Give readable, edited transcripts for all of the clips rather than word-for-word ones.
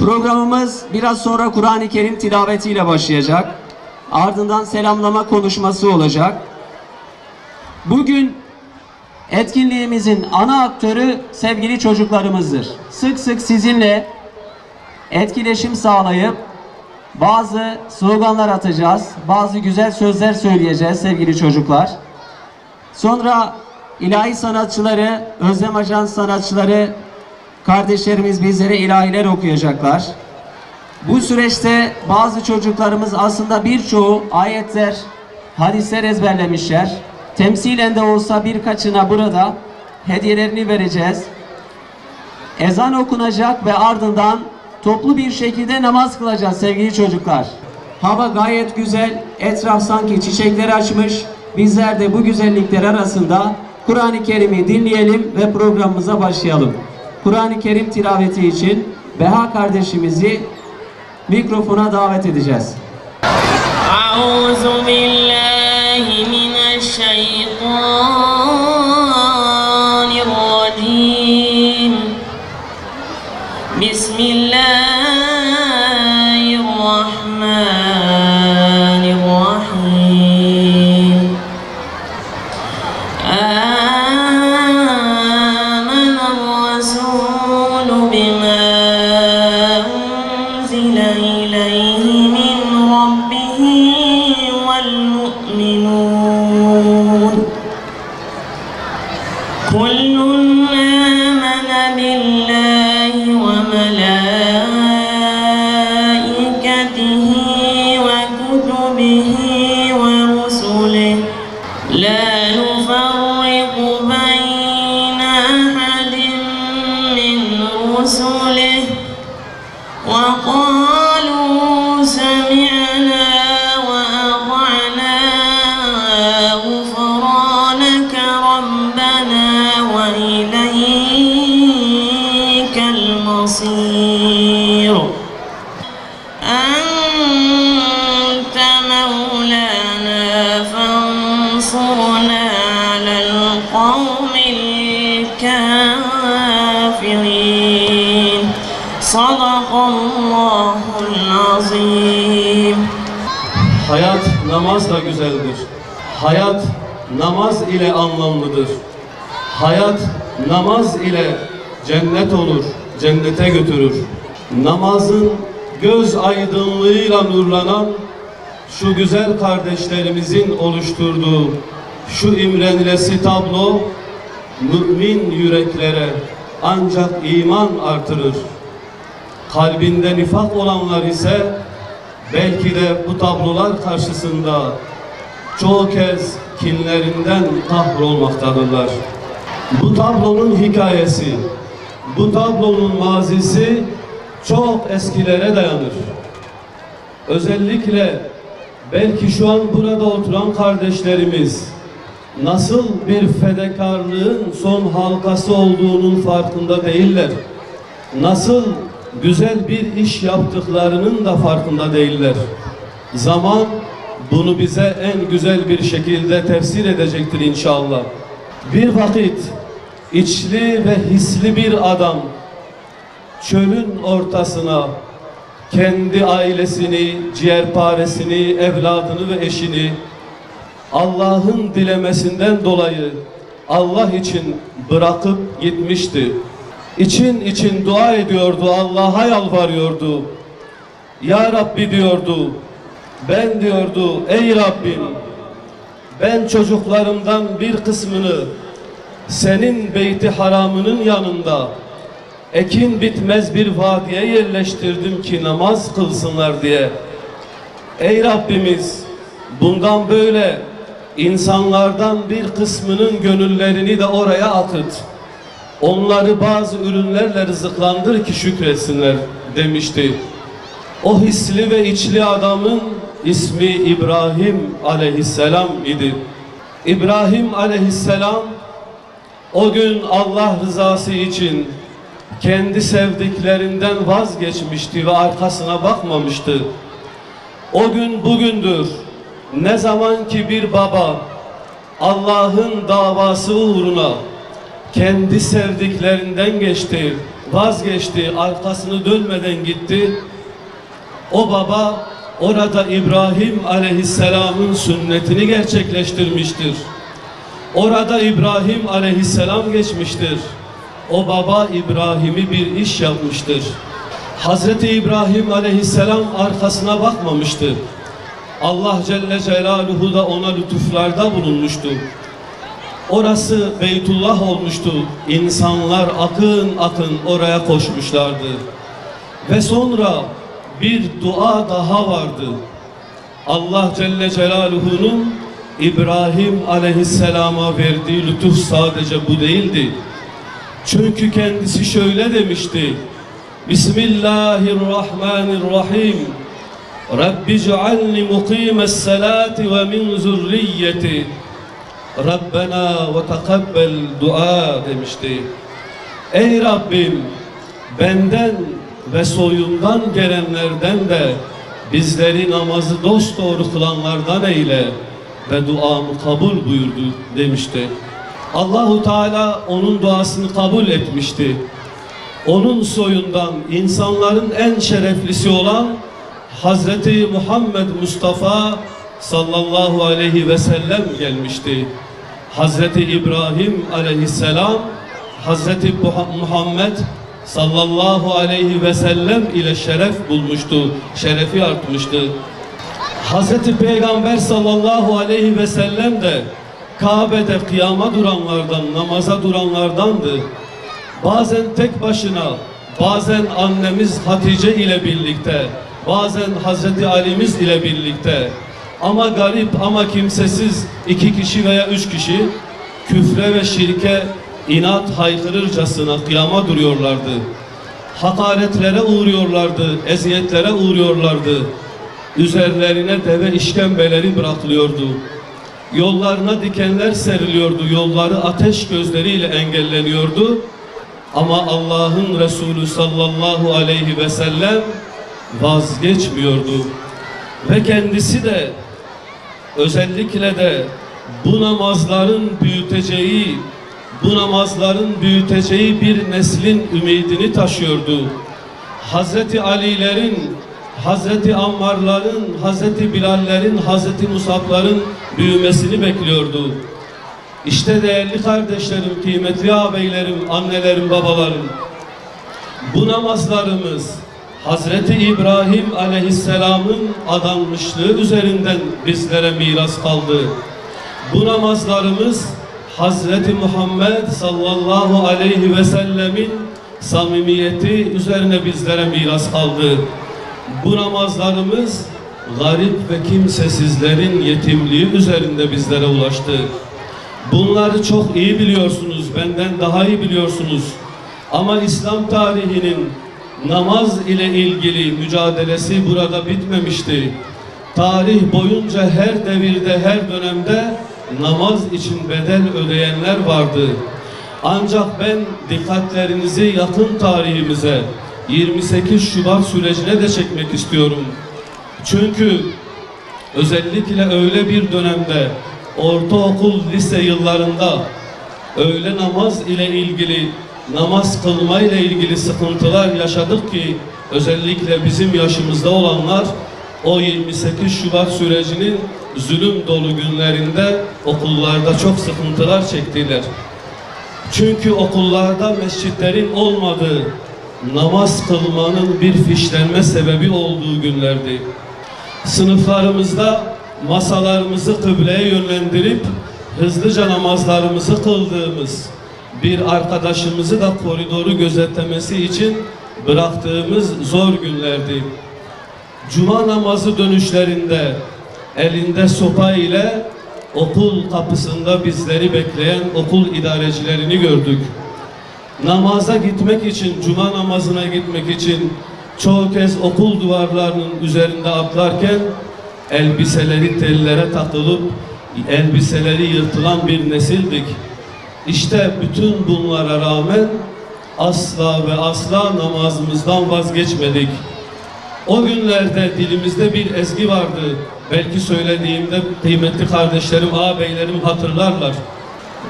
Programımız biraz sonra Kur'an-ı Kerim tilavetiyle başlayacak. Ardından selamlama konuşması olacak. Bugün etkinliğimizin ana aktörü sevgili çocuklarımızdır. Sık sık sizinle etkileşim sağlayıp bazı sloganlar atacağız, bazı güzel sözler söyleyeceğiz sevgili çocuklar. Sonra ilahi sanatçıları, Özlem Ajans sanatçıları kardeşlerimiz bizlere ilahiler okuyacaklar. Bu süreçte bazı çocuklarımız aslında birçoğu ayetler, hadisler ezberlemişler. Temsilen de olsa birkaçına burada hediyelerini vereceğiz. Ezan okunacak ve ardından toplu bir şekilde namaz kılacağız sevgili çocuklar. Hava gayet güzel, etraf sanki çiçekler açmış. Bizler de bu güzellikler arasında Kur'an-ı Kerim'i dinleyelim ve programımıza başlayalım. Kur'an-ı Kerim tilaveti için Beha kardeşimizi mikrofona davet edeceğiz. Euzubillahimineşşeytanirracim. Bismillahirrahmanirrahim. Âmenel-rasûlü bimâ unzile ileyhi min rabbihi vel mu'minûn. Kullun âmene billahi ve melâiketihi ve kutubihi ve rusulihi la nufarriqu beyne ahadin min rusulihi ve kâlû semi'nâ ve ata'nâ gufrâneke rabbena ve ileykel masîr. Ente mevlâna fansurna alel kavmil kâfirin. Sadakallahul azim. Hayat namazla güzeldir. Hayat namaz ile anlamlıdır. Hayat namaz ile cennet olur, cennete götürür. Namazın göz aydınlığıyla nurlanan şu güzel kardeşlerimizin oluşturduğu şu imrenilesi tablo mümin yüreklere ancak iman artırır. Kalbinde nifak olanlar ise belki de bu tablolar karşısında çoğu kez kinlerinden kahrolmaktadırlar. Bu tablonun hikayesi, bu tablonun mazisi çok eskilere dayanır. Özellikle belki şu an burada oturan kardeşlerimiz nasıl bir fedakarlığın son halkası olduğunun farkında değiller. Nasıl güzel bir iş yaptıklarının da farkında değiller. Zaman bunu bize en güzel bir şekilde tefsir edecektir inşallah. Bir vakit içli ve hisli bir adam çölün ortasına kendi ailesini, ciğerparesini, evladını ve eşini Allah'ın dilemesinden dolayı Allah için bırakıp gitmişti. İçin için dua ediyordu, Allah'a yalvarıyordu. Ya Rabbi diyordu, ben diyordu, ey Rabbim, ben çocuklarımdan bir kısmını senin beyti haramının yanında ekin bitmez bir vadiye yerleştirdim ki namaz kılsınlar diye. Ey Rabbimiz, bundan böyle insanlardan bir kısmının gönüllerini de oraya akıt. Onları bazı ürünlerle rızıklandır ki şükretsinler demişti. O hisli ve içli adamın ismi İbrahim aleyhisselam idi. İbrahim aleyhisselam o gün Allah rızası için kendi sevdiklerinden vazgeçmişti ve arkasına bakmamıştı. O gün bugündür. Ne zaman ki bir baba Allah'ın davası uğruna kendi sevdiklerinden geçti, vazgeçti, arkasını dönmeden gitti. O baba orada İbrahim aleyhisselamın sünnetini gerçekleştirmiştir. Orada İbrahim aleyhisselam geçmiştir. O baba İbrahim'i bir iş yapmıştır. Hazreti İbrahim aleyhisselam arkasına bakmamıştı. Allah Celle Celaluhu da ona lütuflarda bulunmuştu. Orası Beytullah olmuştu. İnsanlar akın akın oraya koşmuşlardı. Ve sonra bir dua daha vardı. Allah Celle Celaluhu'nun İbrahim aleyhisselama verdiği lütuf sadece bu değildi. Çünkü kendisi şöyle demişti. Bismillahirrahmanirrahim. Rabbi cealni mukimes salati ve min zürriyeti. Rabbena ve tekabbel dua demişti. Ey Rabbim, benden ve soyumdan gelenlerden de bizleri namazı dosdoğru kılanlardan eyle ve duamı kabul buyurdu demişti. Allahu Teala onun duasını kabul etmişti. Onun soyundan insanların en şereflisi olan Hazreti Muhammed Mustafa sallallahu aleyhi ve sellem gelmişti. Hazreti İbrahim aleyhisselam Hazreti Muhammed sallallahu aleyhi ve sellem ile şeref bulmuştu, şerefi artmıştı. Hazreti Peygamber sallallahu aleyhi ve sellem de Kabe'de kıyama duranlardan, namaza duranlardandı. Bazen tek başına, bazen annemiz Hatice ile birlikte, bazen Hazreti Ali'miz ile birlikte, ama garip ama kimsesiz 2 kişi veya 3 kişi küfre ve şirke inat haykırırcasına kıyama duruyorlardı. Hakaretlere uğruyorlardı, eziyetlere uğruyorlardı. Üzerlerine deve işkembeleri bırakılıyordu. Yollarına dikenler seriliyordu, yolları ateş gözleriyle engelleniyordu. Ama Allah'ın Resulü sallallahu aleyhi ve sellem vazgeçmiyordu. Ve kendisi de özellikle de bu namazların büyüteceği bir neslin ümidini taşıyordu. Hazreti Ali'lerin, Hazreti Ammar'ların, Hazreti Bilal'lerin, Hazreti Musab'ların büyümesini bekliyordu. İşte değerli kardeşlerim, kıymetli ağabeylerim, annelerim, babalarım, bu namazlarımız Hazreti İbrahim aleyhisselamın adanmışlığı üzerinden bizlere miras kaldı. Bu namazlarımız Hazreti Muhammed sallallahu aleyhi ve sellemin samimiyeti üzerine bizlere miras kaldı. Bu namazlarımız garip ve kimsesizlerin yetimliği üzerinde bizlere ulaştı. Bunları çok iyi biliyorsunuz, benden daha iyi biliyorsunuz. Ama İslam tarihinin namaz ile ilgili mücadelesi burada bitmemişti. Tarih boyunca her devirde, her dönemde namaz için bedel ödeyenler vardı. Ancak ben dikkatlerinizi yakın tarihimize, 28 Şubat sürecine de çekmek istiyorum. Çünkü özellikle öyle bir dönemde, ortaokul, lise yıllarında öğle namaz ile ilgili, namaz kılma ile ilgili sıkıntılar yaşadık ki özellikle bizim yaşımızda olanlar o 28 Şubat sürecinin zulüm dolu günlerinde okullarda çok sıkıntılar çektiler. Çünkü okullarda mescitlerin olmadığı, namaz kılmanın bir fişlenme sebebi olduğu günlerdi. Sınıflarımızda masalarımızı kıbleye yönlendirip hızlıca namazlarımızı kıldığımız, bir arkadaşımızı da koridoru gözetlemesi için bıraktığımız zor günlerdi. Cuma namazı dönüşlerinde elinde sopa ile okul kapısında bizleri bekleyen okul idarecilerini gördük. Namaza gitmek için, cuma namazına gitmek için çoğu kez okul duvarlarının üzerinde atlarken elbiseleri tellere takılıp elbiseleri yırtılan bir nesildik. İşte bütün bunlara rağmen asla ve asla namazımızdan vazgeçmedik. O günlerde dilimizde bir ezgi vardı. Belki söylediğimde kıymetli kardeşlerim, ağabeylerim hatırlarlar.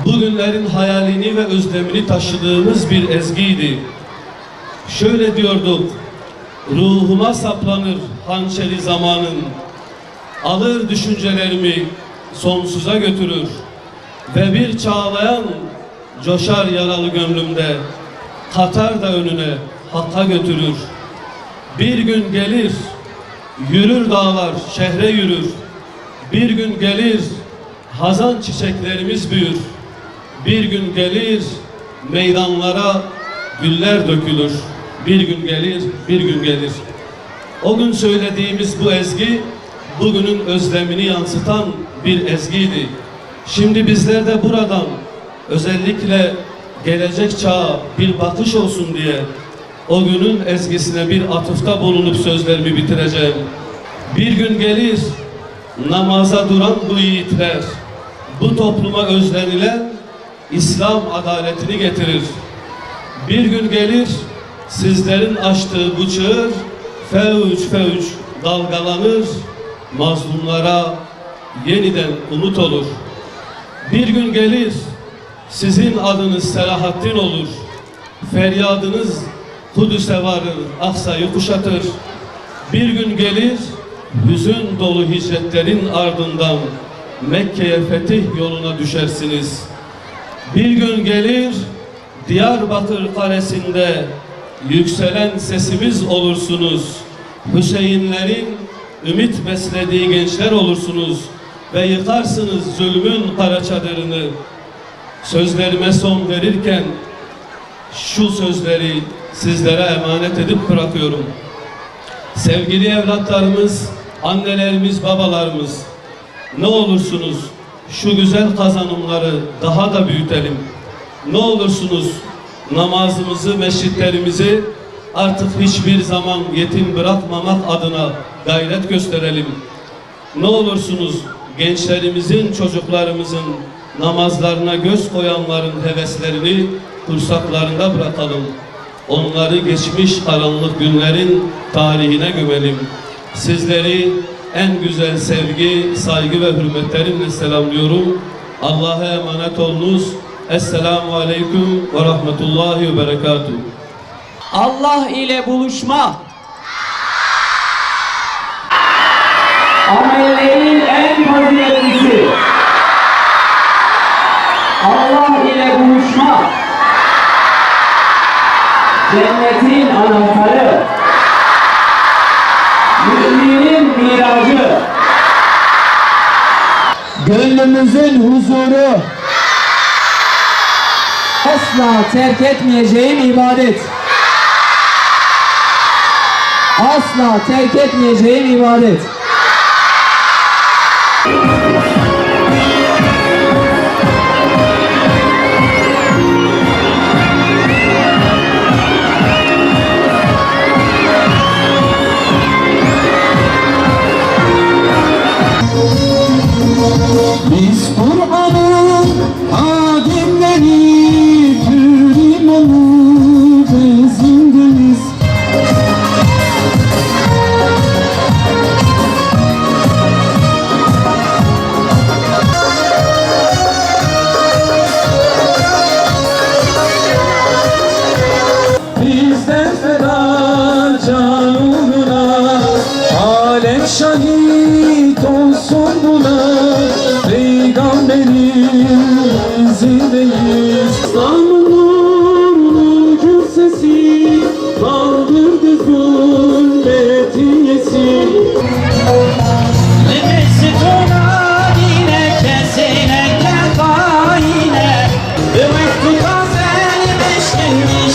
Bugünlerin hayalini ve özlemini taşıdığımız bir ezgiydi. Şöyle diyorduk, ruhuma saplanır hançeri zamanın, alır düşüncelerimi sonsuza götürür ve bir çağlayan coşar yaralı gönlümde, katar da önüne hakka götürür. Bir gün gelir, yürür dağlar, şehre yürür. Bir gün gelir, hazan çiçeklerimiz büyür. Bir gün gelir, meydanlara güller dökülür. Bir gün gelir, bir gün gelir. O gün söylediğimiz bu ezgi, bugünün özlemini yansıtan bir ezgiydi. Şimdi bizler de buradan özellikle gelecek çağa bir bakış olsun diye o günün ezgisine bir atıfta bulunup sözlerimi bitireceğim. Bir gün gelir, namaza duran bu yiğitler, bu topluma özlenilen İslam adaletini getirir. Bir gün gelir, sizlerin açtığı bu çığır fevç fevç dalgalanır, mazlumlara yeniden umut olur. Bir gün gelir, sizin adınız Selahaddin olur, feryadınız Kudüs'e varır, Aksa'yı kuşatır. Bir gün gelir, hüzün dolu hicretlerin ardından Mekke'ye fetih yoluna düşersiniz. Bir gün gelir, Diyarbakır kalesinde yükselen sesimiz olursunuz. Hüseyinlerin ümit beslediği gençler olursunuz ve yıkarsınız zulmün kara çadırını. Sözlerime son verirken şu sözleri sizlere emanet edip bırakıyorum. Sevgili evlatlarımız, annelerimiz, babalarımız, ne olursunuz şu güzel kazanımları daha da büyütelim. Ne olursunuz namazımızı, mescitlerimizi artık hiçbir zaman yetim bırakmamak adına gayret gösterelim. Ne olursunuz gençlerimizin, çocuklarımızın namazlarına göz koyanların heveslerini kursaklarında bırakalım. Onları geçmiş karanlık günlerin tarihine gömelim. Sizleri en güzel sevgi, saygı ve hürmetlerimle selamlıyorum. Allah'a emanet olunuz. Esselamu Aleyküm ve Rahmetullahi ve Berekatuhu. Allah ile buluşma amellerin en faziletlisi. Allah ile buluşma cennetin anahtarı, müminin miracı, gönlümüzün huzuru, asla terk etmeyeceğim ibadet. Asla terk etmeyeceğim ibadet. Biz Kur'an'ın hadimleri, pür imamı bezindeniz. Bizden feda can uğruna, alem şahit olsun buna. Peygamberin izindeyiz. İslam'ın nurlu gül sesi kaldırdı zulmetiyesi.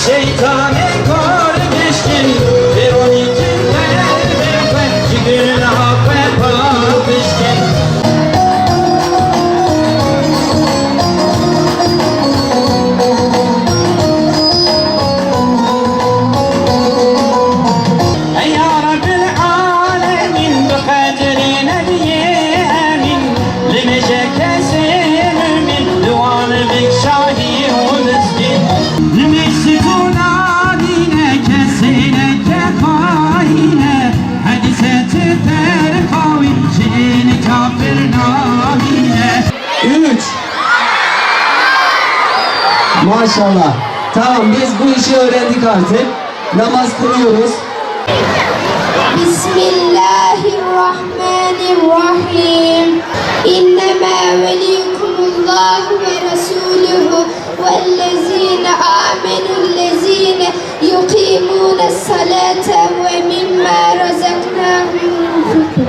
Şeytane kardeşim, Veronik'inler ve Cigül'ün hak ve patışkin. Ya Rabbel alemin, bu kadri nebiye emin, limece kesin mümin, duanı bik şahi o meskin. Üç. Maşallah. Tamam, biz bu işi öğrendik artık. namaz kılıyoruz. Bismillahirrahmanirrahim. İnnemâ veliykumullahu ve rasûluhu vellezîne âmenullezîne yukîmûnessalâte ve mimmâ razaknâhum yunfikûn.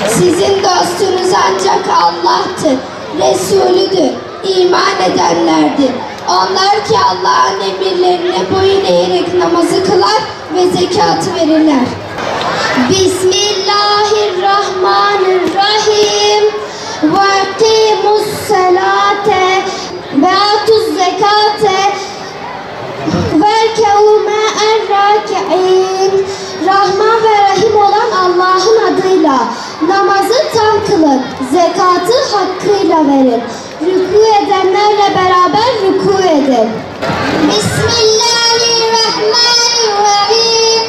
Sizin dostunuz ancak Allah'tır, Resulüdür, iman edenlerdir. Onlar ki Allah'ın emirlerine boyun eğerek namazı kılar ve zekatı verirler. Bismillahirrahmanirrahim. Ve akimus salate ve atuz zekate verke'u ma'er raki'in. Rahman ve Rahim olan Allah'ın adıyla namazı tam kılın, zekatı hakkıyla verin. Rükû edenlerle beraber rükû edin. Bismillahirrahmanirrahim.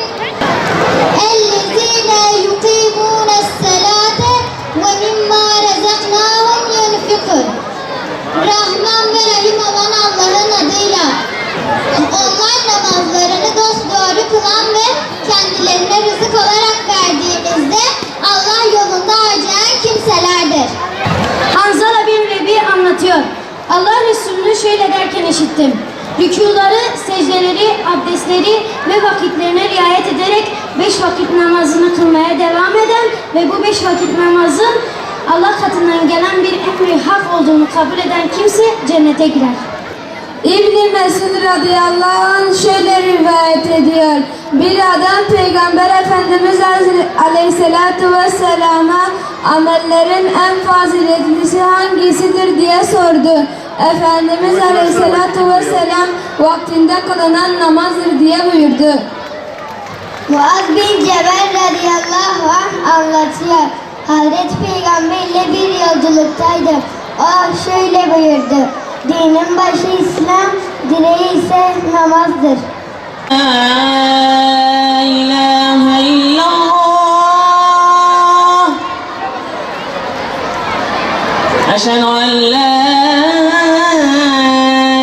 Ellezîne yukîmûnesselâte ve mimmâ rezaknâhum yunfikûn. Rahman ve Rahim olan Allah'ın adıyla onlar namazlarını dosdoğru kılan ve kendilerine rızık olarak verdiğimizde Allah yolunda harcayan kimselerdir. Hanzala bin Rebi anlatıyor. Allah Resulü'nü şöyle derken işittim. Rükûları, secdeleri, abdestleri ve vakitlerine riayet ederek 5 vakit namazını kılmaya devam eden ve bu 5 vakit namazın Allah katından gelen bir emri hak olduğunu kabul eden kimse cennete girer. İbn-i Mesud radıyallahu anh şöyle rivayet ediyor. Bir adam Peygamber Efendimiz aleyhissalatu vesselama amellerin en faziletlisi hangisidir diye sordu. Efendimiz aleyhissalatu vesselam vaktinde kılınan namazdır diye buyurdu. Muaz bin Cebel radıyallahu anh anlatıyor. Hazreti Peygamber ile bir yolculuktaydım. O şöyle buyurdu. Dinin başı İslam, direği ise namazdır. La ilahe illallah. Eşhedü en la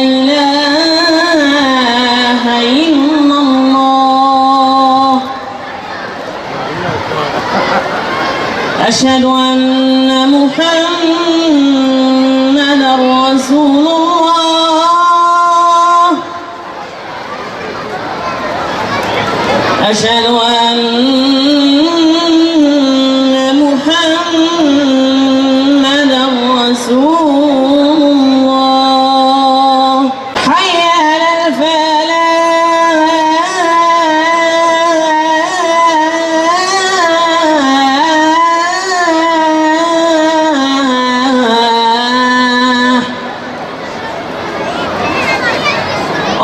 ilahe illallah. Eşhedü enne Muhammeden Resulullah. أشهد أن محمدا رسول الله حي على الفلاح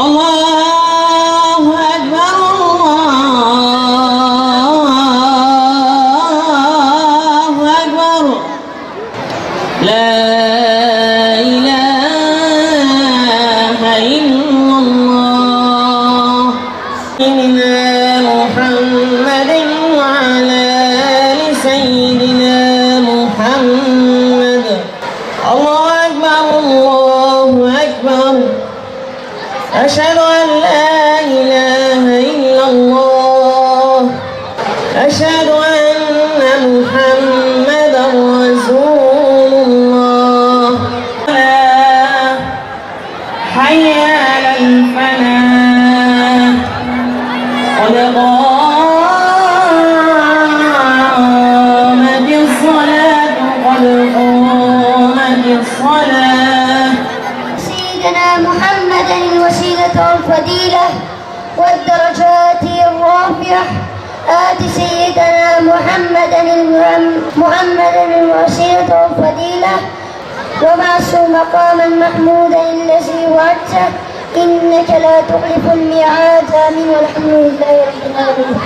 الله أكبر الله أكبر لا إله إلا الله سيدنا محمد وعلى آل سيدنا محمد الله أكبر الله أكبر أشهد أن لا إله إلا الله أشهد أن محمدا رسول الله حي على الفلاح قد قامت الصلاة قد قامت الصلاة سيدنا محمد الوسيلة والفضيلة والدرجات الرافعة آت سيدنا محمدا الوسيلة والفضيلة وبعث مقاما محمودا الذي وعدته إنك لا تخلف الميعاد آمين والحمد لله رب العالمين.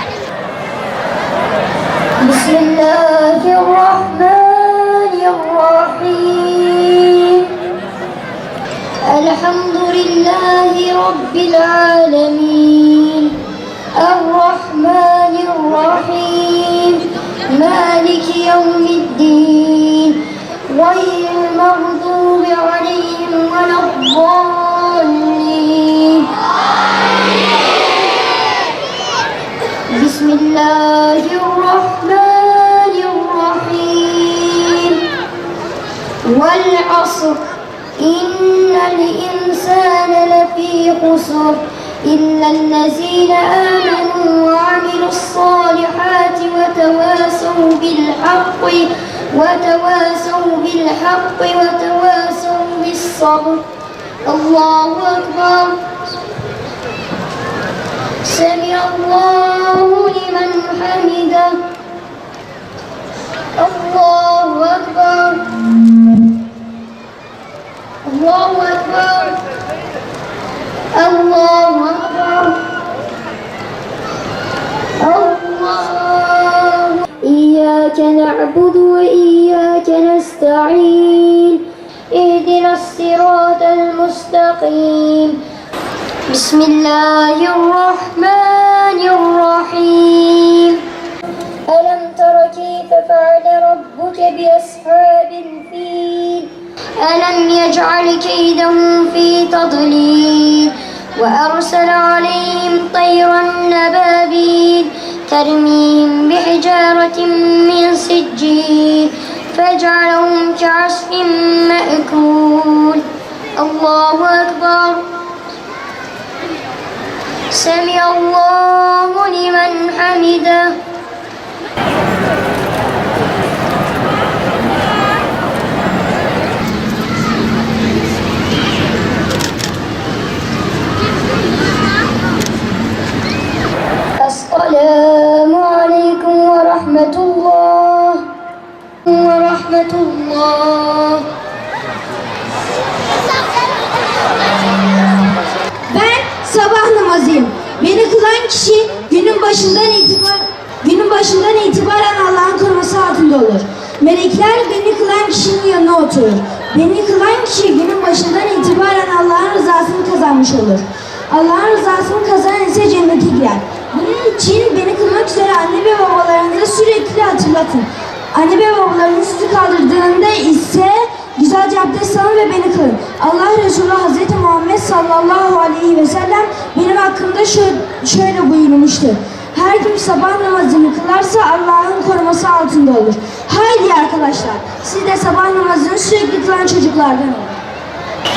بسم الله الرحمن الرحيم. الحمد لله رب العالمين الرحمن الرحيم مالك يوم الدين غير المغضوب عليهم ولا الضالين والعصر إن الإنسان لفي خسر إلا الذين آمنوا وعملوا الصالحات وتواصوا بالحق بالصبر. الله أكبر. سمع الله لمن حمده. الله أكبر. الله أكبر. الله أكبر. الله. إياك نعبد وإياك نستعين اهدنا الصراط المستقيم. بسم الله الرحمن الرحيم. ألم تر كيف فعل ربك بأصحاب الفيل ألم يجعل كيدهم في تضليل وأرسل عليهم طيرا أبابيل ترميهم بحجارة من سجيل فجعلهم كعصف مأكول. الله أكبر. سمع الله لمن حمده. السلام عليكم ورحمة الله ورحمة الله. Ben sabah namazıyım. Beni kılan kişi günün başından itibaren Allah'ın koruması altında olur. Melekler beni kılan kişinin yanına oturur. Beni kılan kişi günün başından itibaren Allah'ın rızasını kazanmış olur. Allah'ın rızasını kazanan ise cennete girer. Bunun için beni kılmak üzere anne ve babalarınıza sürekli hatırlatın. Anne ve babalarınız sizi kaldırdığında ise güzelce abdest alın ve beni kılın. Allah Resulü Hazreti Muhammed sallallahu aleyhi ve sellem benim hakkımda şöyle buyurmuştur. Her kim sabah namazını kılarsa Allah'ın koruması altında olur. Haydi arkadaşlar, siz de sabah namazını sürekli kılan çocuklardan olun.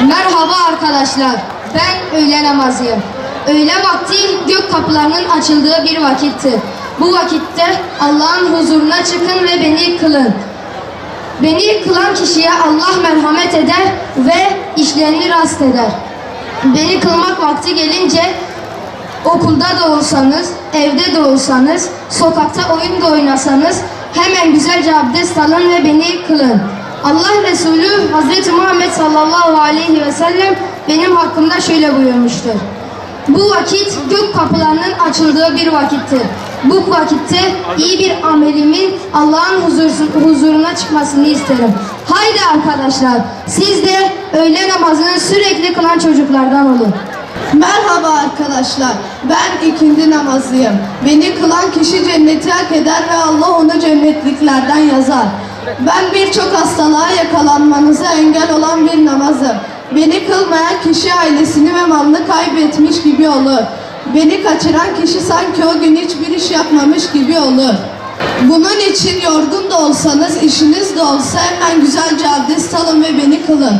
Merhaba arkadaşlar, ben öğle namazıyım. Öğle vakti gök kapılarının açıldığı bir vakitti. Bu vakitte Allah'ın huzuruna çıkın ve beni kılın. Beni kılan kişiye Allah merhamet eder ve işlerini rast eder. Beni kılmak vakti gelince okulda da olsanız, evde de olsanız, sokakta oyun da oynasanız hemen güzelce abdest alın ve beni kılın. Allah Resulü Hazreti Muhammed sallallahu aleyhi ve sellem benim hakkımda şöyle buyurmuştur. Bu vakit gök kapılarının açıldığı bir vakittir. Bu vakitte iyi bir amelimin Allah'ın huzuruna çıkmasını isterim. Haydi arkadaşlar, siz de öğle namazını sürekli kılan çocuklardan olun. Merhaba arkadaşlar, ben ikindi namazıyım. Beni kılan kişi cenneti hak eder ve Allah onu cennetliklerden yazar. Ben birçok hastalığa yakalanmanıza engel olan bir namazım. Beni kılmayan kişi ailesini ve malını kaybetmiş gibi olur. Beni kaçıran kişi sanki o gün hiçbir iş yapmamış gibi olur. Bunun için yorgun da olsanız, işiniz de olsa hemen güzelce abdest alın ve beni kılın.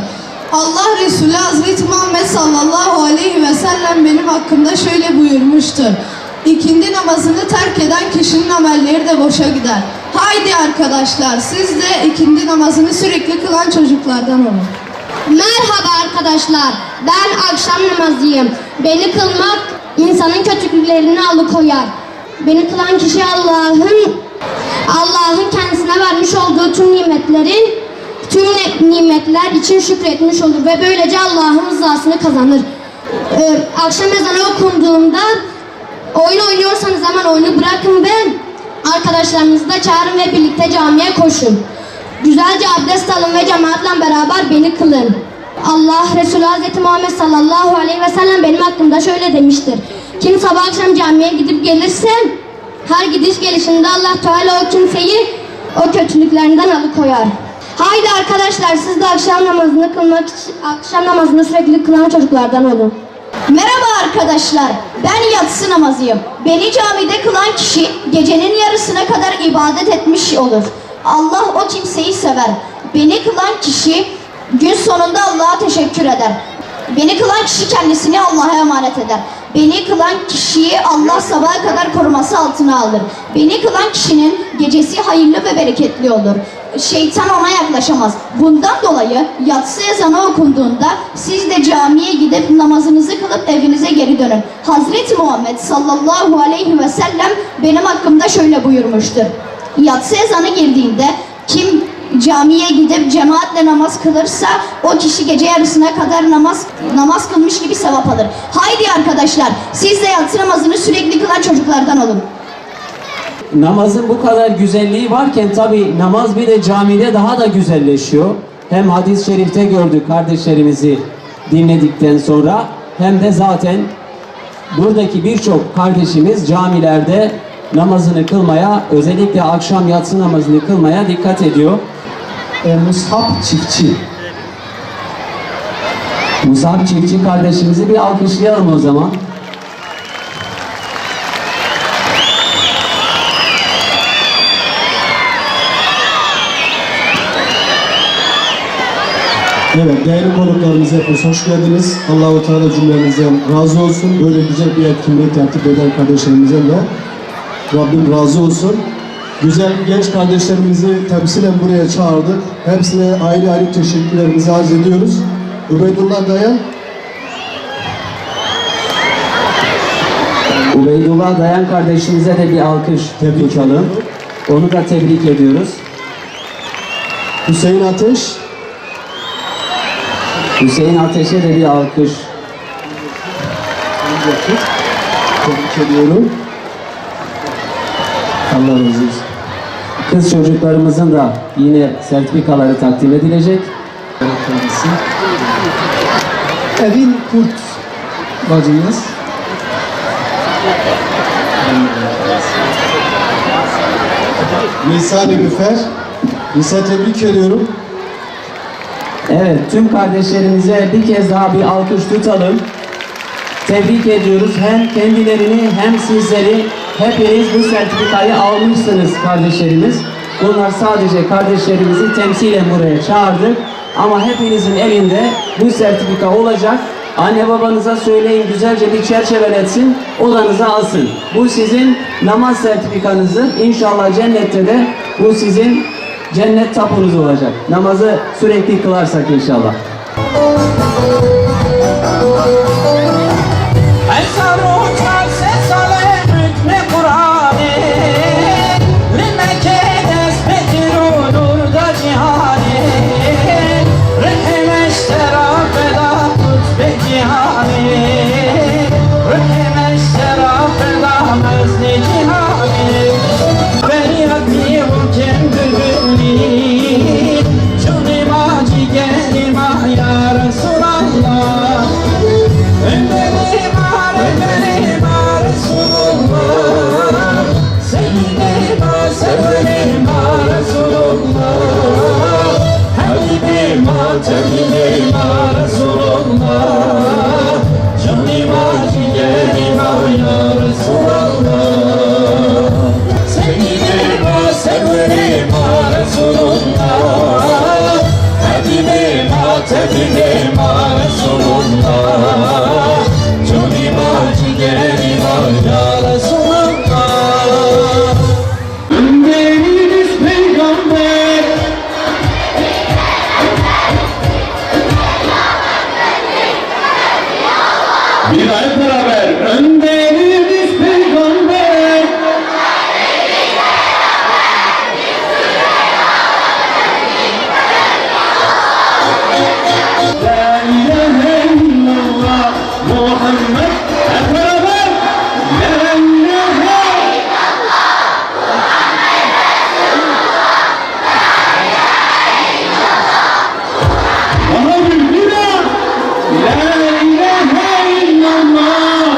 Allah Resulü Hazreti Muhammed sallallahu aleyhi ve sellem benim hakkımda şöyle buyurmuştur. İkindi namazını terk eden kişinin amelleri de boşa gider. Haydi arkadaşlar, siz de ikindi namazını sürekli kılan çocuklardan olun. Merhaba arkadaşlar, ben akşam namazıyım. Beni kılmak insanın kötülüklerini alıkoyar. Beni kılan kişi Allah'ın kendisine vermiş olduğu tüm nimetler için şükretmiş olur ve böylece Allah'ın rızasını kazanır. Akşam ezanı okunduğunda oyun oynuyorsanız hemen oyunu bırakın ve arkadaşlarınızı da çağırın ve birlikte camiye koşun. Güzelce abdest alın ve cemaatle beraber beni kılın. Allah Resulü Hazreti Muhammed sallallahu aleyhi ve sellem benim hakkımda şöyle demiştir. Kim sabah akşam camiye gidip gelirse her gidiş gelişinde Allah Teala o kimseyi o kötülüklerinden alıkoyar. Haydi arkadaşlar, siz de akşam namazını sürekli kılan çocuklardan olun. Merhaba arkadaşlar, ben yatsı namazıyım. Beni camide kılan kişi gecenin yarısına kadar ibadet etmiş olur. Allah o kimseyi sever. Beni kılan kişi Gün sonunda Allah'a teşekkür eder. Beni kılan kişi kendisini Allah'a emanet eder. Beni kılan kişiyi Allah sabaha kadar koruması altına alır. Beni kılan kişinin gecesi hayırlı ve bereketli olur. Şeytan ona yaklaşamaz. Bundan dolayı yatsı ezanı okunduğunda siz de camiye gidip namazınızı kılıp evinize geri dönün. Hazreti Muhammed sallallahu aleyhi ve sellem benim hakkımda şöyle buyurmuştur. Yatsı ezanı girdiğinde kim camiye gidip cemaatle namaz kılırsa o kişi gece yarısına kadar namaz kılmış gibi sevap alır. Haydi arkadaşlar, siz de yatsı namazını sürekli kılan çocuklardan olun. Namazın bu kadar güzelliği varken tabi namaz bir de camide daha da güzelleşiyor. Hem hadis-i şerifte gördük kardeşlerimizi dinledikten sonra hem de zaten buradaki birçok kardeşimiz camilerde namazını kılmaya, özellikle akşam yatsı namazını kılmaya dikkat ediyor. Mus'hab Çiftçi. Musab Çiftçi kardeşimizi bir alkışlayalım o zaman. Evet, değerli konuklarımız hepiniz hoş geldiniz. Allah-u Teala cümlemizden razı olsun. Böyle güzel bir etkinliği tertip eden kardeşlerimizden de Rabbim razı olsun. Güzel genç kardeşlerimizi temsilen buraya çağırdık. Hepsine ayrı ayrı teşekkürlerimizi arz ediyoruz. Ubeydullah Dayan. Ubeydullah Dayan kardeşimize de bir alkış uçalım. Onu da tebrik ediyoruz. Hüseyin Ateş. Hüseyin Ateş'e de bir alkış. Tebrik ediyorum. Allah razı olsun. Kız çocuklarımızın da yine sertifikaları takdim edilecek. Evin Kurt bacımız. Nisa Nilüfer. Nisa tebrik ediyorum. Evet, tüm kardeşlerimize bir kez daha bir alkış tutalım. Tebrik ediyoruz. Hem kendilerini hem sizleri, hepiniz bu sertifikayı almışsınız kardeşlerimiz. Bunlar sadece kardeşlerimizi temsilen buraya çağırdık. Ama hepinizin elinde bu sertifika olacak. Anne babanıza söyleyin, güzelce bir çerçeveletsin, odanıza alsın. Bu sizin namaz sertifikanızı. İnşallah cennette de bu sizin cennet tapunuz olacak. Namazı sürekli kılarsak inşallah. Önderiniz peygamber. Bir daha hep beraber. Önderiniz peygamber. La ilahe illallah Muhammed. Hep beraber. La ilahe Daha bir daha. La ilahe illallah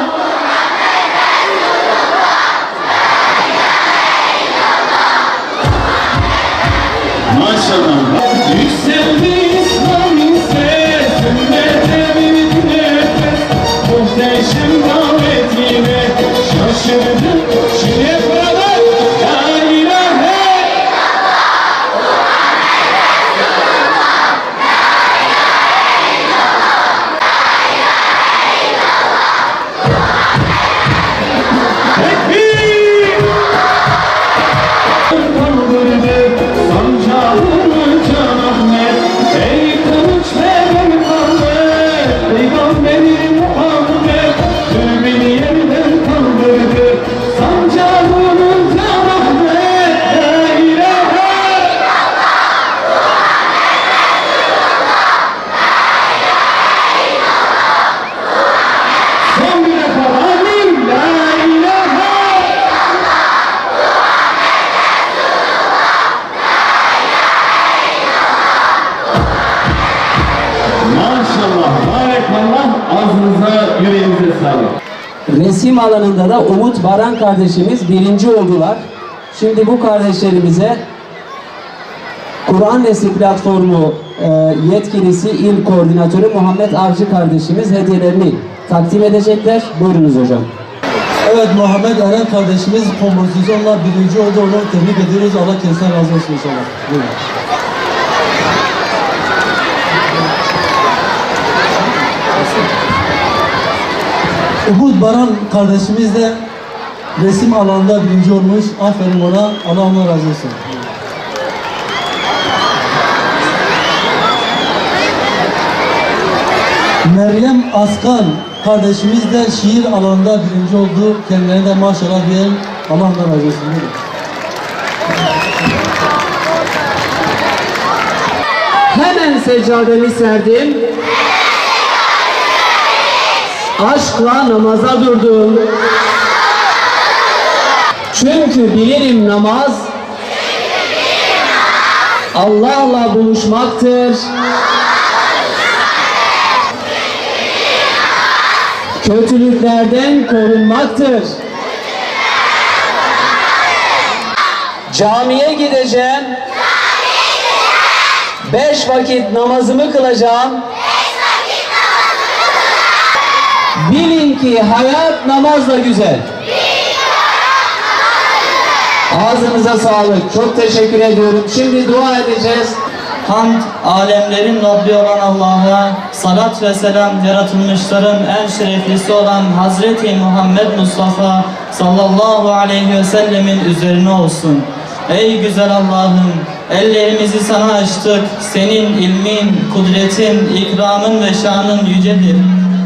Maşallah, barakallah, ağzınıza, yüreğinize sağlık. Resim alanında da Umut Baran kardeşimiz birinci oldular. Şimdi bu kardeşlerimize Kur'an Nesli Platformu yetkilisi il koordinatörü Muhammed Avcı kardeşimiz hediyelerini takdim edecekler. Buyurunuz hocam. Evet, Muhammed Eren kardeşimiz kompozisyonla birinci oldu. Onu tebrik ediyoruz. Allah kendisinden razı olsun inşallah. Buyurun. Umut Baran kardeşimiz de resim alanında birinci olmuş. Aferin ona. Allah ona razı olsun. Meryem Askan kardeşimiz de şiir alanında birinci oldu. Kendilerine de maşallah diyelim. Allah ondan razı olsun. Buyurun. Hemen seccademi serdim. Aşkla namaza durdum. Çünkü bilirim namaz Allah'la buluşmaktır. Kötülüklerden korunmaktır. Camiye gideceğim. 5 vakit namazımı kılacağım. Bilin ki hayat namazla güzel. Ağzınıza sağlık. Çok teşekkür ediyorum. Şimdi dua edeceğiz. Hamd, alemlerin Rabbi olan Allah'a, salat ve selam yaratılmışların en şereflisi olan Hazreti Muhammed Mustafa sallallahu aleyhi ve sellemin üzerine olsun. Ey güzel Allah'ım, ellerimizi sana açtık. Senin ilmin, kudretin, ikramın ve şanın yücedir.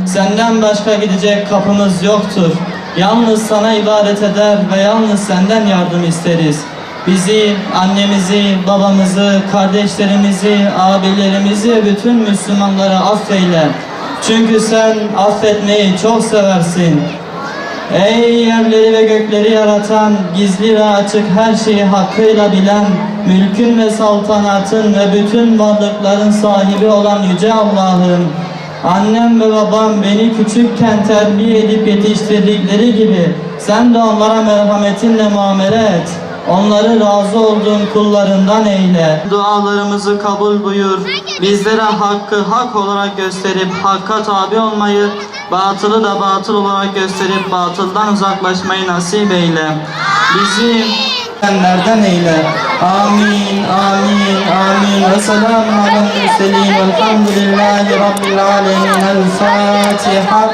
Senden başka gidecek kapımız yoktur. Yalnız sana ibadet eder ve yalnız senden yardım isteriz. Bizi, annemizi, babamızı, kardeşlerimizi, abilerimizi ve bütün Müslümanları affeyle. Çünkü sen affetmeyi çok seversin. Ey yerleri ve gökleri yaratan, gizli ve açık her şeyi hakkıyla bilen, mülkün ve saltanatın ve bütün varlıkların sahibi olan Yüce Allah'ım, annem ve babam beni küçükken terbiye edip yetiştirdikleri gibi sen de onlara merhametinle muamele et. Onları razı olduğun kullarından eyle. Dualarımızı kabul buyur. Bizlere hakkı hak olarak gösterip hakka tabi olmayı, batılı da batıl olarak gösterip batıldan uzaklaşmayı nasip eyle. Bizi senlerden eyle. Amin, amin, amin. Ve selamun alel mürselin. Velhamdülillahi Rabbil alemin. El Fatiha.